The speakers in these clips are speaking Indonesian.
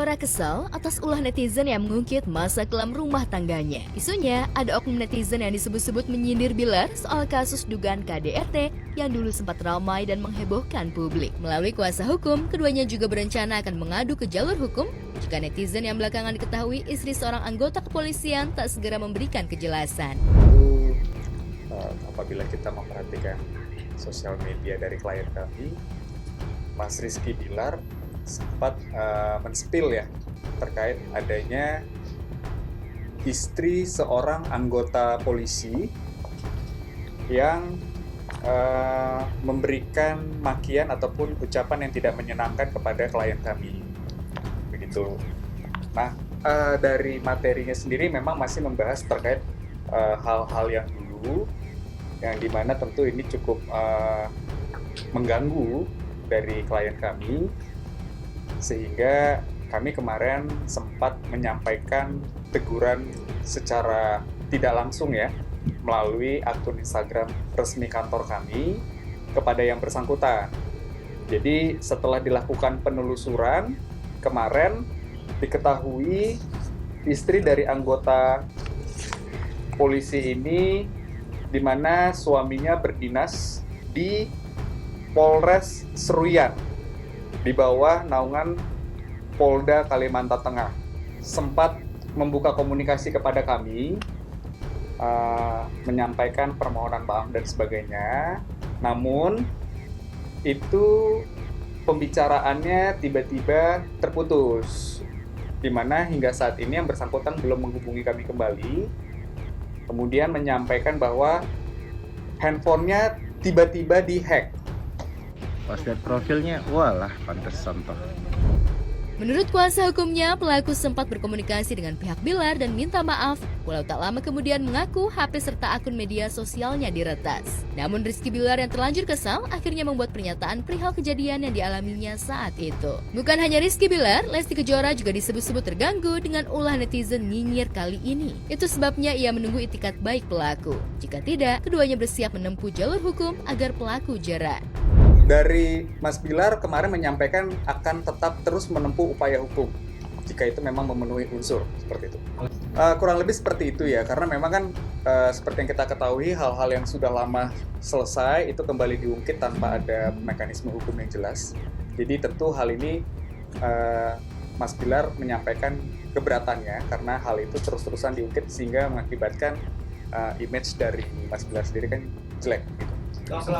Kejora kesal atas ulah netizen yang mengungkit masa kelam rumah tangganya. Isunya, ada oknum netizen yang disebut-sebut menyindir Bilar soal kasus dugaan KDRT yang dulu sempat ramai dan menghebohkan publik. Melalui kuasa hukum, keduanya juga berencana akan mengadu ke jalur hukum jika netizen yang belakangan diketahui istri seorang anggota kepolisian tak segera memberikan kejelasan. Apabila kita memperhatikan sosial media dari klien kami, Mas Rizky Bilar sempat men-spill ya terkait adanya istri seorang anggota polisi yang memberikan makian ataupun ucapan yang tidak menyenangkan kepada klien kami, begitu. Nah, dari materinya sendiri memang masih membahas terkait hal-hal yang dulu, yang dimana tentu ini cukup mengganggu dari klien kami, sehingga kami kemarin sempat menyampaikan teguran secara tidak langsung ya melalui akun Instagram resmi kantor kami kepada yang bersangkutan. Jadi setelah dilakukan penelusuran kemarin diketahui istri dari anggota polisi ini di mana suaminya berdinas di Polres Seruyan di bawah naungan Polda Kalimantan Tengah, sempat membuka komunikasi kepada kami, menyampaikan permohonan maaf dan sebagainya. Namun itu pembicaraannya tiba-tiba terputus, di mana hingga saat ini yang bersangkutan belum menghubungi kami kembali, kemudian menyampaikan bahwa handphonenya tiba-tiba dihack. Pas lihat profilnya, walah pantesan toh. Menurut kuasa hukumnya, pelaku sempat berkomunikasi dengan pihak Bilar dan minta maaf, walau tak lama kemudian mengaku HP serta akun media sosialnya diretas. Namun Rizky Bilar yang terlanjur kesal akhirnya membuat pernyataan perihal kejadian yang dialaminya saat itu. Bukan hanya Rizky Bilar, Lesti Kejora juga disebut-sebut terganggu dengan ulah netizen nyinyir kali ini. Itu sebabnya ia menunggu itikat baik pelaku. Jika tidak, keduanya bersiap menempuh jalur hukum agar pelaku jera. Dari Mas Bilar kemarin menyampaikan akan tetap terus menempuh upaya hukum jika itu memang memenuhi unsur seperti itu. Kurang lebih seperti itu ya, karena memang kan seperti yang kita ketahui hal-hal yang sudah lama selesai itu kembali diungkit tanpa ada mekanisme hukum yang jelas. Jadi tentu hal ini Mas Bilar menyampaikan keberatannya karena hal itu terus-terusan diungkit sehingga mengakibatkan image dari Mas Bilar sendiri kan jelek gitu.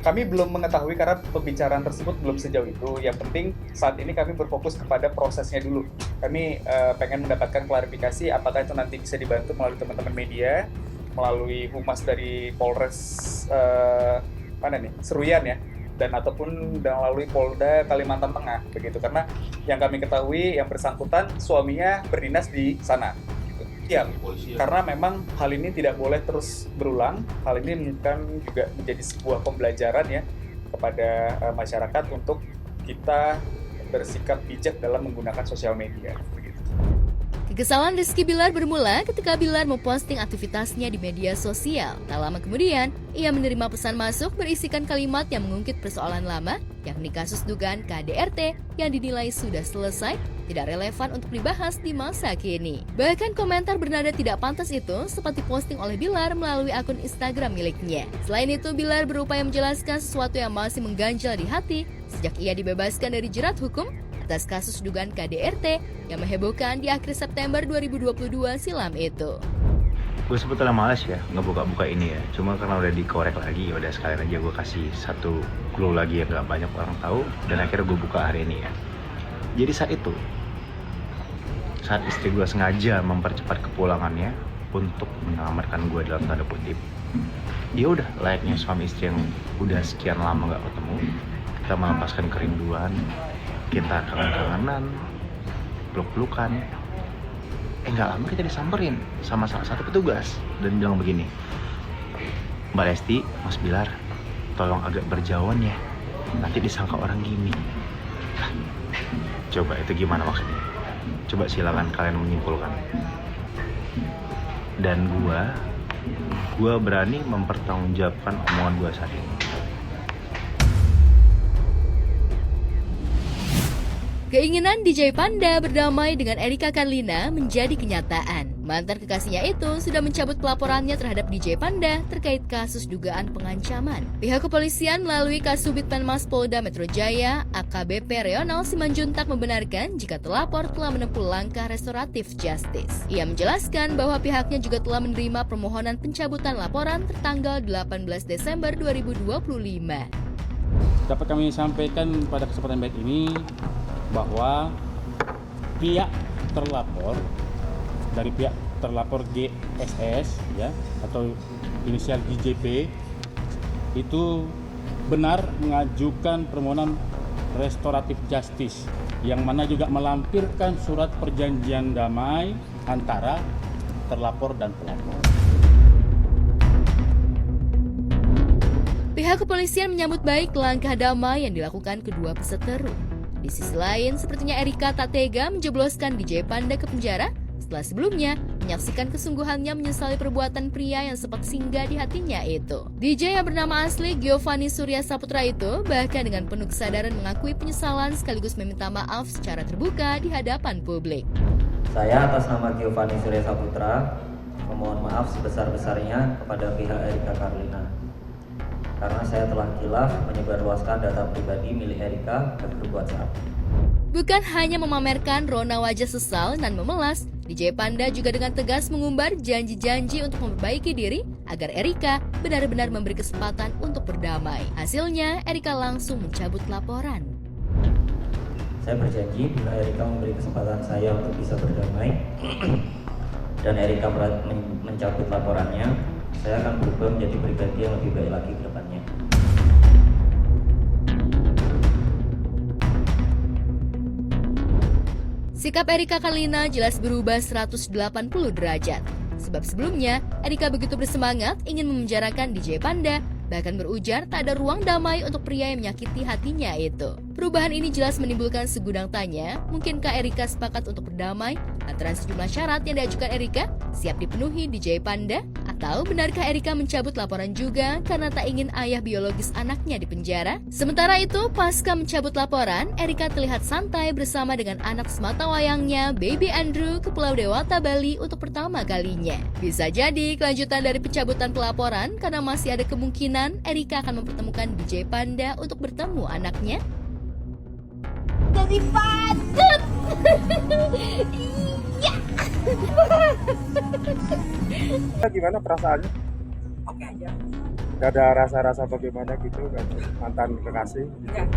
Kami belum mengetahui karena pembicaraan tersebut belum sejauh itu. Yang penting saat ini kami berfokus kepada prosesnya dulu. Kami pengen mendapatkan klarifikasi apakah itu nanti bisa dibantu melalui teman-teman media, melalui humas dari Polres Seruyan ya, dan ataupun melalui Polda Kalimantan Tengah begitu. Karena yang kami ketahui yang bersangkutan suaminya berdinas di sana. Ya, karena memang hal ini tidak boleh terus berulang. Hal ini kan juga menjadi sebuah pembelajaran ya kepada masyarakat untuk kita bersikap bijak dalam menggunakan sosial media. Begitu. Kekesalan Rizky Bilar bermula ketika Bilar memposting aktivitasnya di media sosial. Tak lama kemudian, ia menerima pesan masuk berisikan kalimat yang mengungkit persoalan lama, yakni kasus dugaan KDRT yang dinilai sudah selesai, tidak relevan untuk dibahas di masa kini. Bahkan komentar bernada tidak pantas itu sempat diposting oleh Bilar melalui akun Instagram miliknya. Selain itu, Bilar berupaya menjelaskan sesuatu yang masih mengganjal di hati sejak ia dibebaskan dari jerat hukum atas kasus dugaan KDRT yang menghebohkan di akhir September 2022 silam itu. Gue sebetulnya males ya ngebuka-buka ini ya, cuma karena udah dikorek lagi, udah sekalian aja gue kasih satu clue lagi yang gak banyak orang tahu, dan akhirnya gue buka hari ini ya. Jadi saat istri gue sengaja mempercepat kepulangannya untuk menyelamatkan gue dalam tanda kutip, dia udah layaknya suami istri yang udah sekian lama gak ketemu, kita melepaskan kerinduan, kita kangen-kangenan, peluk-pelukan. Nggak lama kita disamperin sama salah satu petugas dan bilang begini, "Mbak Lesti, Mas Bilar, tolong agak berjauhan ya, nanti disangka orang gini." Coba itu gimana maksudnya? Coba silakan kalian menyimpulkan. Dan gua berani mempertanggungjawabkan omongan gua saat ini. Keinginan DJ Panda berdamai dengan Erika Carlina menjadi kenyataan. Mantan kekasihnya itu sudah mencabut pelaporannya terhadap DJ Panda terkait kasus dugaan pengancaman. Pihak kepolisian melalui Kasubit Penmas Polda Metro Jaya, AKBP Reonal Simanjuntak membenarkan jika terlapor telah menempuh langkah restoratif justice. Ia menjelaskan bahwa pihaknya juga telah menerima permohonan pencabutan laporan tertanggal 18 Desember 2025. Dapat kami sampaikan pada kesempatan baik ini bahwa pihak terlapor dari pihak terlapor GSS ya atau inisial GJP itu benar mengajukan permohonan restoratif justice yang mana juga melampirkan surat perjanjian damai antara terlapor dan pelapor. Pihak kepolisian menyambut baik langkah damai yang dilakukan kedua peseteru. Di sisi lain, sepertinya Erika tak tega menjebloskan DJ Panda ke penjara setelah sebelumnya menyaksikan kesungguhannya menyesali perbuatan pria yang sempat singgah di hatinya itu. DJ yang bernama asli Giovanni Surya Saputra itu bahkan dengan penuh kesadaran mengakui penyesalan sekaligus meminta maaf secara terbuka di hadapan publik. Saya atas nama Giovanni Surya Saputra memohon maaf sebesar-besarnya kepada pihak Erika Carlina karena saya telah khilaf menyebarluaskan data pribadi milik Erika dan grup WhatsApp. Bukan hanya memamerkan rona wajah sesal dan memelas, DJ Panda juga dengan tegas mengumbar janji-janji untuk memperbaiki diri agar Erika benar-benar memberi kesempatan untuk berdamai. Hasilnya, Erika langsung mencabut laporan. Saya berjanji bila Erika memberi kesempatan saya untuk bisa berdamai dan Erika mencabut laporannya, saya akan berubah menjadi pribadi yang lebih baik lagi ke depannya. Sikap Erika Carlina jelas berubah 180 derajat. Sebab sebelumnya, Erika begitu bersemangat ingin memenjarakan DJ Panda, bahkan berujar tak ada ruang damai untuk pria yang menyakiti hatinya itu. Perubahan ini jelas menimbulkan segudang tanya, mungkinkah Erika sepakat untuk berdamai lantaran sejumlah syarat yang diajukan Erika siap dipenuhi DJ Panda? Atau benarkah Erika mencabut laporan juga karena tak ingin ayah biologis anaknya dipenjara? Sementara itu, pasca mencabut laporan, Erika terlihat santai bersama dengan anak sematawayangnya, Baby Andrew, ke Pulau Dewata, Bali untuk pertama kalinya. Bisa jadi kelanjutan dari pencabutan pelaporan karena masih ada kemungkinan Erika akan mempertemukan DJ Panda untuk bertemu anaknya. Jadi patut. Iya. Gimana perasaannya? Oke aja. Gak ada rasa-rasa bagaimana gitu, mantan kekasih? Enggak.